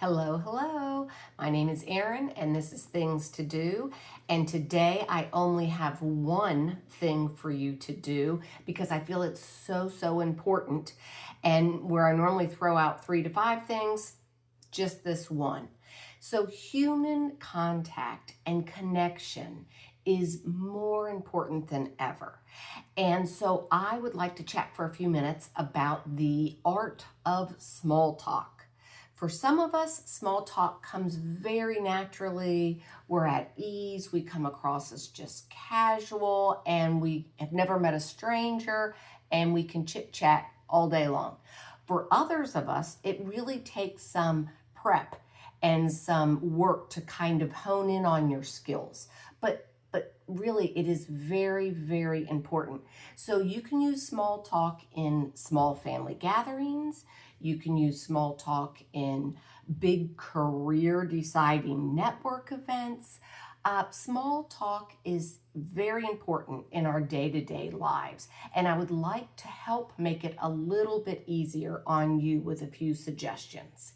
Hello, hello. My name is Erin and this is Things to Do. And today I only have one thing for you to do because I feel it's so important. And where I normally throw out 3 to 5 things, just this one. So human contact and connection is more important than ever. And so I would like to chat for a few minutes about the art of small talk. For some of us, small talk comes very naturally. We're at ease. We come across as just casual and we have never met a stranger and we can chit chat all day long. For others of us, it really takes some prep and some work to kind of hone in on your skills. But really it is very important. So you can use small talk in small family gatherings. You can use small talk in big career deciding network events. Small talk is very important in our day-to-day lives, and I would like to help make it a little bit easier on you with a few suggestions.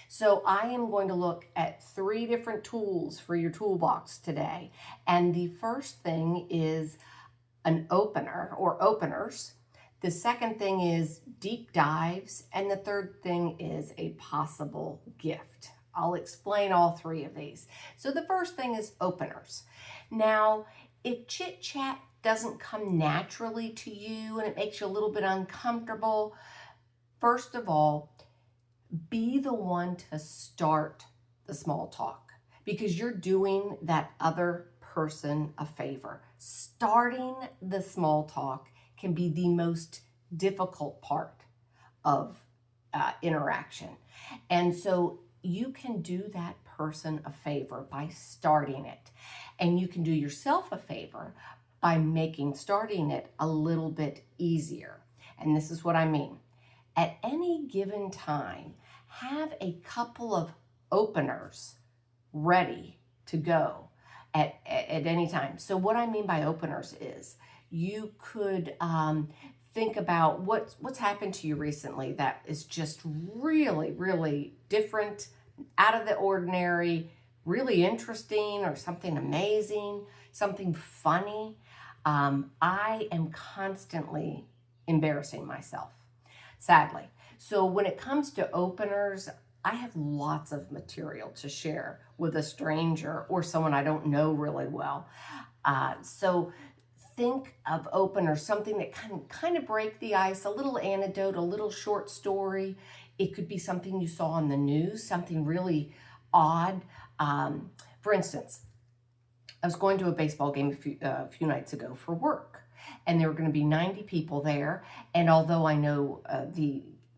So I am going to look at 3 different tools for your toolbox today. And the first thing is an opener or openers. The second thing is deep dives. And the third thing is a possible gift. I'll explain all 3 of these. So the first thing is openers. Now, if chit chat doesn't come naturally to you and it makes you a little bit uncomfortable, first of all, be the one to start the small talk because you're doing that other person a favor. Starting the small talk can be the most difficult part of interaction. And so you can do that person a favor by starting it. And you can do yourself a favor by making starting it a little bit easier. And this is what I mean. At any given time, have a couple of openers ready to go at any time. So what I mean by openers is you could think about what's happened to you recently that is just really different, out of the ordinary, really interesting, or something amazing, something funny. I am constantly embarrassing myself, sadly. So when it comes to openers, I have lots of material to share with a stranger or someone I don't know really well. So think of openers, something that can kind of break the ice, a little anecdote, a little short story. It could be something you saw on the news, something really odd. For instance, I was going to a baseball game a few nights ago for work, and there were going to be 90 people there. And although I know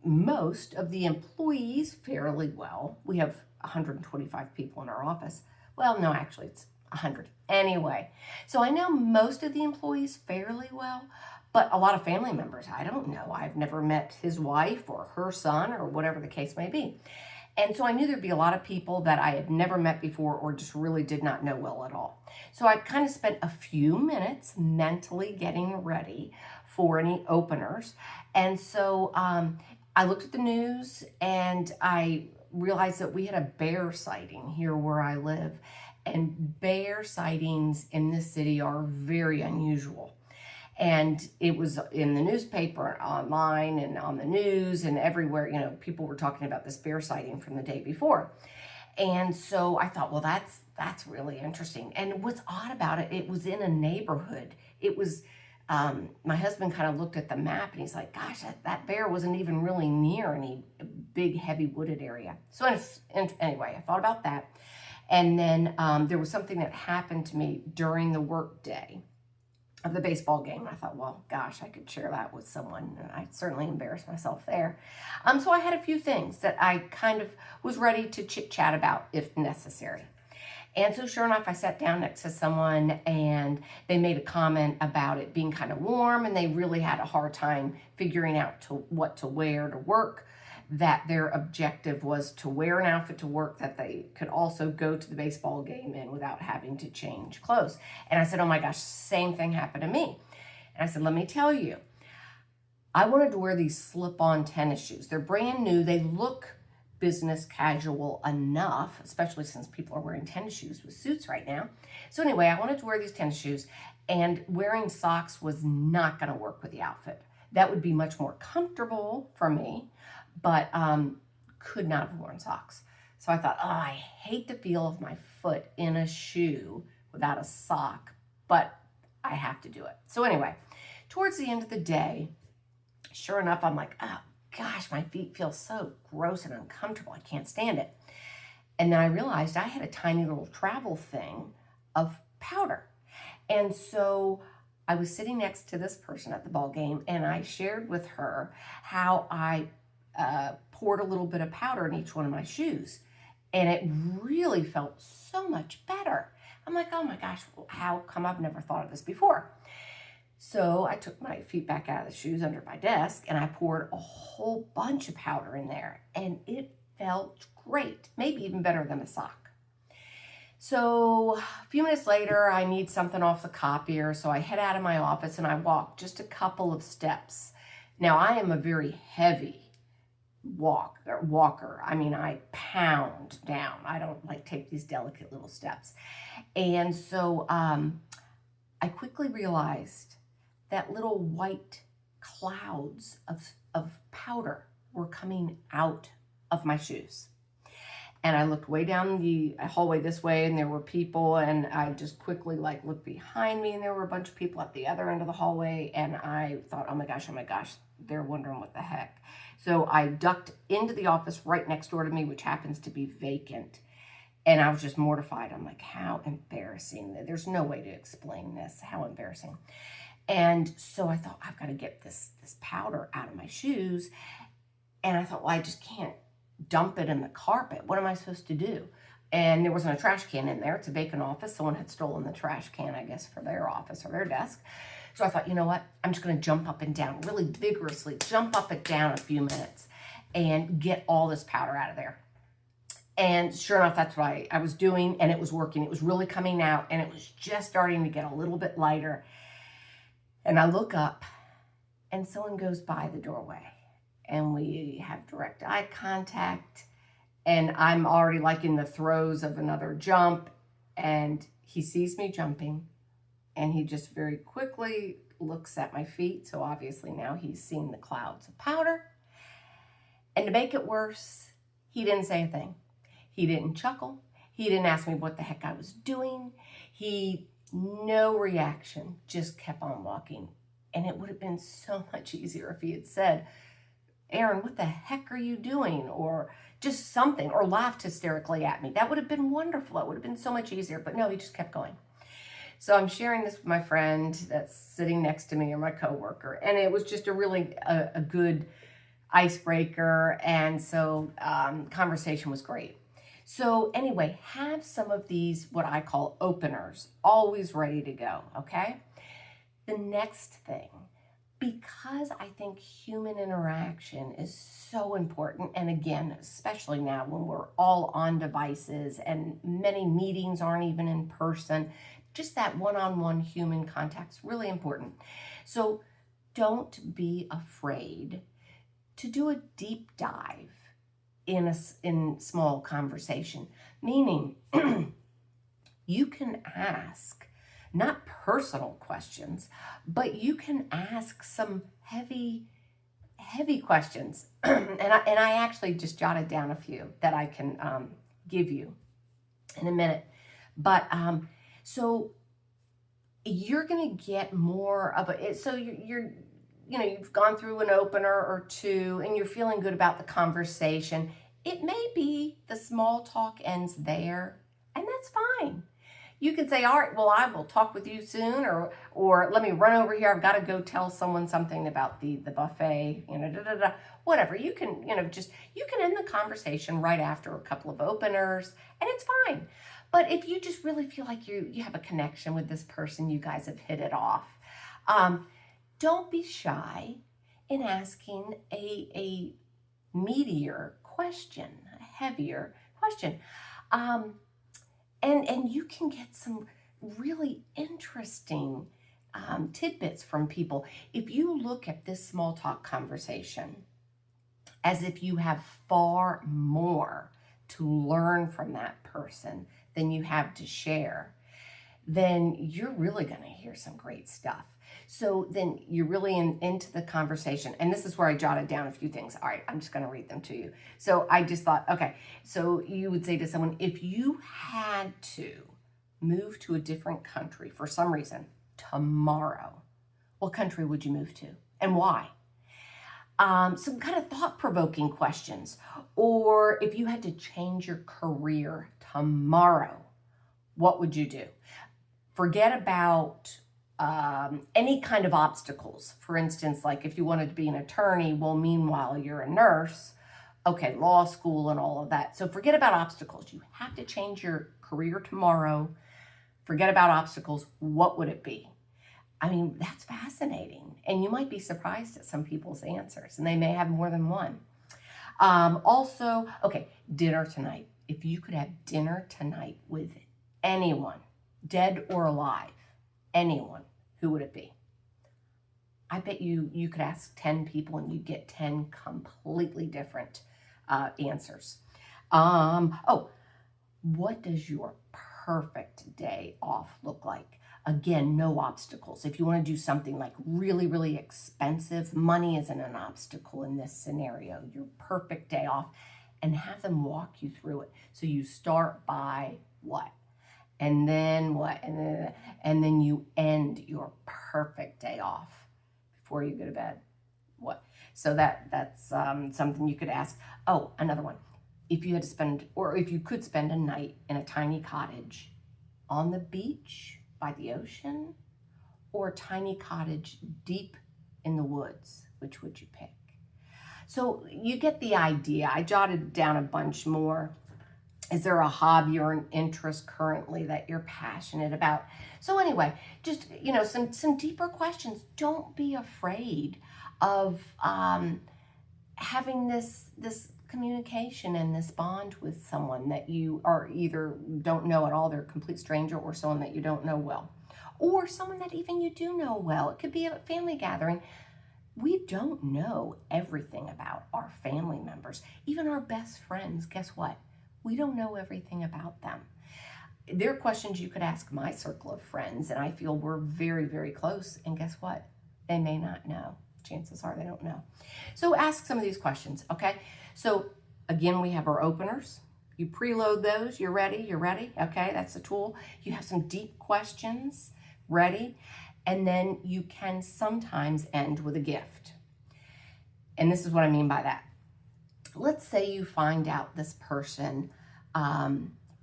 most of the employees fairly well, we have 125 people in our office. Well, no, actually it's 100. Anyway, so I know most of the employees fairly well, but a lot of family members, I don't know. I've never met his wife or her son or whatever the case may be. And so I knew there'd be a lot of people that I had never met before or just really did not know well at all. So I kind of spent a few minutes mentally getting ready for any openers. And so I looked at the news and I realized that we had a bear sighting here where I live. And bear sightings in this city are very unusual. And it was in the newspaper, online, and on the news, and everywhere. You know, people were talking about this bear sighting from the day before. And so I thought, well, that's really interesting. And what's odd about it, it was in a neighborhood. It was, my husband kind of looked at the map and he's like, gosh, that bear wasn't even really near any big, heavy wooded area. So anyway, I thought about that. And then there was something that happened to me during the work day of the baseball game. I thought, well, gosh, I could share that with someone. And I certainly embarrassed myself there. So I had a few things that I kind of was ready to chit chat about if necessary. And so sure enough, I sat down next to someone and they made a comment about it being kind of warm and they really had a hard time figuring out what to wear to work, that their objective was to wear an outfit to work that they could also go to the baseball game in without having to change clothes. And I said, oh my gosh, same thing happened to me. And I said, let me tell you, I wanted to wear these slip-on tennis shoes. They're brand new. They look business casual enough, especially since people are wearing tennis shoes with suits right now. So anyway, I wanted to wear these tennis shoes, and wearing socks was not going to work with the outfit. That would be much more comfortable for me, but could not have worn socks. So I thought, oh, I hate the feel of my foot in a shoe without a sock, but I have to do it. So anyway, towards the end of the day, sure enough, I'm like, oh gosh, my feet feel so gross and uncomfortable. I can't stand it. And then I realized I had a tiny little travel thing of powder. And so I was sitting next to this person at the ball game, and I shared with her how I poured a little bit of powder in each one of my shoes. And it really felt so much better. I'm like, oh my gosh, how come I've never thought of this before? So I took my feet back out of the shoes under my desk, and I poured a whole bunch of powder in there, and it felt great, maybe even better than a sock. So a few minutes later, I need something off the copier, so I head out of my office and I walk just a couple of steps. Now, I am a very heavy walker. I mean, I pound down. I don't like take these delicate little steps. And so I quickly realized that little white clouds of powder were coming out of my shoes. And I looked way down the hallway this way, and there were people, and I just quickly looked behind me, and there were a bunch of people at the other end of the hallway, and I thought, oh my gosh, they're wondering what the heck. So I ducked into the office right next door to me, which happens to be vacant, and I was just mortified. I'm like, how embarrassing. There's no way to explain this. How embarrassing. And so I thought, I've got to get this powder out of my shoes, and I thought, well, I just can't dump it in the carpet. What am I supposed to do? And there wasn't a trash can in there. It's a vacant office. Someone had stolen the trash can, I guess, for their office or their desk. So I thought, you know what? I'm just going to jump up and down, really vigorously jump up and down a few minutes and get all this powder out of there. And sure enough, that's what I was doing, and it was working. It was really coming out, and it was just starting to get a little bit lighter. And I look up, and someone goes by the doorway. And we have direct eye contact, and I'm already in the throes of another jump, and he sees me jumping, and he just very quickly looks at my feet. So obviously now he's seen the clouds of powder. And to make it worse, he didn't say a thing. He didn't chuckle. He didn't ask me what the heck I was doing. No reaction, just kept on walking. And it would have been so much easier if he had said, Erin, what the heck are you doing? Or just something, or laughed hysterically at me. That would have been wonderful. It would have been so much easier. But no, he just kept going. So I'm sharing this with my friend that's sitting next to me, or my coworker. And it was just a good icebreaker. And so conversation was great. So anyway, have some of these, what I call openers, always ready to go, okay? The next thing, because I think human interaction is so important, and again, especially now when we're all on devices and many meetings aren't even in person, just that one-on-one human contact is really important. So don't be afraid to do a deep dive in small conversation, meaning you can ask not personal questions, but you can ask some heavy questions. and I actually just jotted down a few that I can give you in a minute. But so you're going to get more of it. So you've gone through an opener or two, and you're feeling good about the conversation. It may be the small talk ends there, and that's fine. You can say, all right, well, I will talk with you soon, or let me run over here. I've got to go tell someone something about the buffet, whatever. You can, you can end the conversation right after a couple of openers, and it's fine. But if you just really feel like you have a connection with this person, you guys have hit it off, don't be shy in asking a meatier question, a heavier question. And you can get some really interesting tidbits from people. If you look at this small talk conversation, as if you have far more to learn from that person than you have to share, then you're really going to hear some great stuff. So then you're really into the conversation. And this is where I jotted down a few things. All right, I'm just going to read them to you. So I just thought, okay, so you would say to someone, if you had to move to a different country for some reason tomorrow, what country would you move to and why? Some kind of thought-provoking questions. Or if you had to change your career tomorrow, what would you do? Forget about any kind of obstacles. For instance, like if you wanted to be an attorney, well, meanwhile, you're a nurse. Okay, law school and all of that. So forget about obstacles. You have to change your career tomorrow. Forget about obstacles. What would it be? I mean, that's fascinating. And you might be surprised at some people's answers, and they may have more than one. Also, okay, dinner tonight. If you could have dinner tonight with anyone, dead or alive, anyone, who would it be? I bet you could ask 10 people and you'd get 10 completely different answers. What does your perfect day off look like? Again, no obstacles. If you want to do something like really, really expensive, money isn't an obstacle in this scenario. Your perfect day off, and have them walk you through it. So you start by what? And then what? And then you end your perfect day off before you go to bed. What? So that's something you could ask. Oh, another one. If you had to spend, or if you could spend a night in a tiny cottage on the beach by the ocean, or a tiny cottage deep in the woods, which would you pick? So you get the idea. I jotted down a bunch more. Is there a hobby or an interest currently that you're passionate about? So anyway, just, some deeper questions. Don't be afraid of having this communication and this bond with someone that you are either don't know at all, they're a complete stranger, or someone that you don't know well, or someone that even you do know well. It could be a family gathering. We don't know everything about our family members, even our best friends. Guess what? We don't know everything about them. There are questions you could ask my circle of friends, and I feel we're very, very close. And guess what? They may not know. Chances are they don't know. So ask some of these questions, okay? So again, we have our openers. You preload those. You're ready? You're ready? Okay, that's the tool. You have some deep questions ready. And then you can sometimes end with a gift. And this is what I mean by that. Let's say you find out this person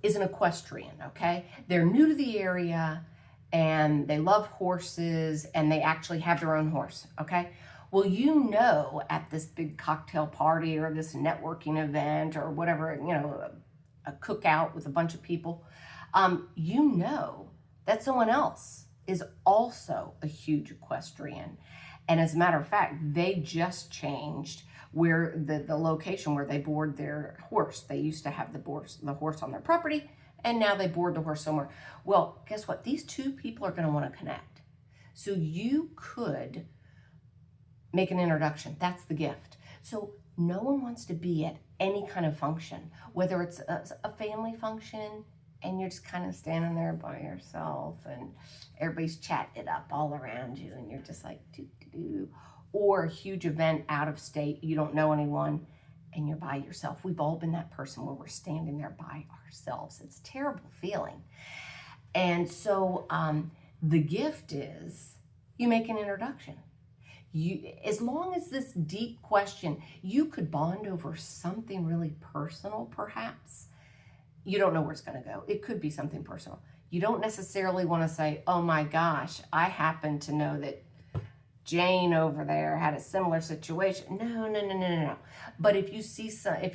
is an equestrian, okay? They're new to the area and they love horses and they actually have their own horse, okay? Well, at this big cocktail party or this networking event or whatever, a cookout with a bunch of people, that someone else is also a huge equestrian. And as a matter of fact, they just changed where the location where they board their horse. They used to have the horse on their property, and now they board the horse somewhere. Well, guess what? These two people are going to want to connect. So you could make an introduction. That's the gift. So no one wants to be at any kind of function, whether it's a family function and you're just kind of standing there by yourself and everybody's chatting it up all around you and you're just like, doo-doo-doo. Or a huge event out of state, you don't know anyone, and you're by yourself. We've all been that person where we're standing there by ourselves. It's a terrible feeling. And so the gift is you make an introduction. As long as this deep question, you could bond over something really personal, perhaps. You don't know where it's going to go. It could be something personal. You don't necessarily want to say, oh my gosh, I happen to know that Jane over there had a similar situation. No. But if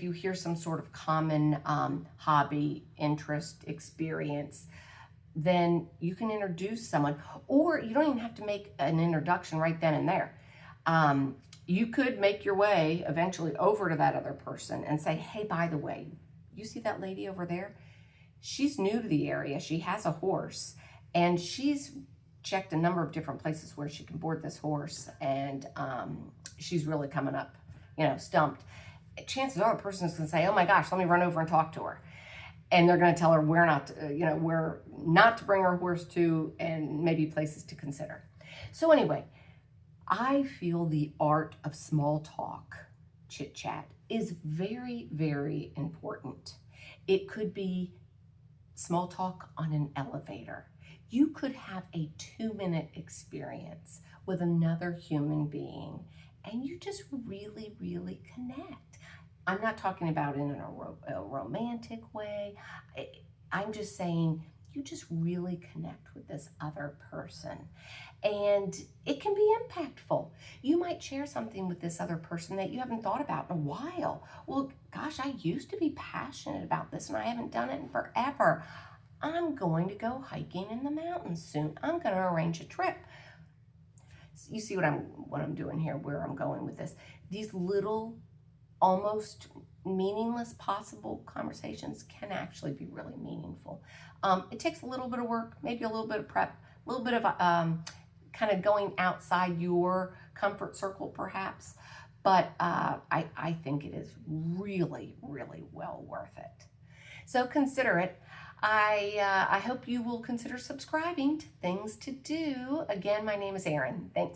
you hear some sort of common hobby, interest, experience, then you can introduce someone, or you don't even have to make an introduction right then and there. You could make your way eventually over to that other person and say, hey, by the way, you see that lady over there? She's new to the area. She has a horse, and she's checked a number of different places where she can board this horse, and she's really coming up, stumped. chances are a person's going to say, oh my gosh, let me run over and talk to her. And they're going to tell her where not to, where not to bring her horse to, and maybe places to consider. So anyway, I feel the art of small talk, chit chat, is very, very important. It could be small talk on an elevator. You could have a 2-minute experience with another human being, and you just really, really connect. I'm not talking about in a romantic way. I'm just saying you just really connect with this other person. And it can be impactful. You might share something with this other person that you haven't thought about in a while. Well, gosh, I used to be passionate about this and I haven't done it in forever. I'm going to go hiking in the mountains soon. I'm going to arrange a trip. You see what I'm doing here, where I'm going with this. These little, almost meaningless possible conversations can actually be really meaningful. It takes a little bit of work, maybe a little bit of prep, a little bit of kind of going outside your comfort circle perhaps, but I think it is really, really well worth it. So consider it. I hope you will consider subscribing to Things to Do. Again, my name is Erin. Thanks.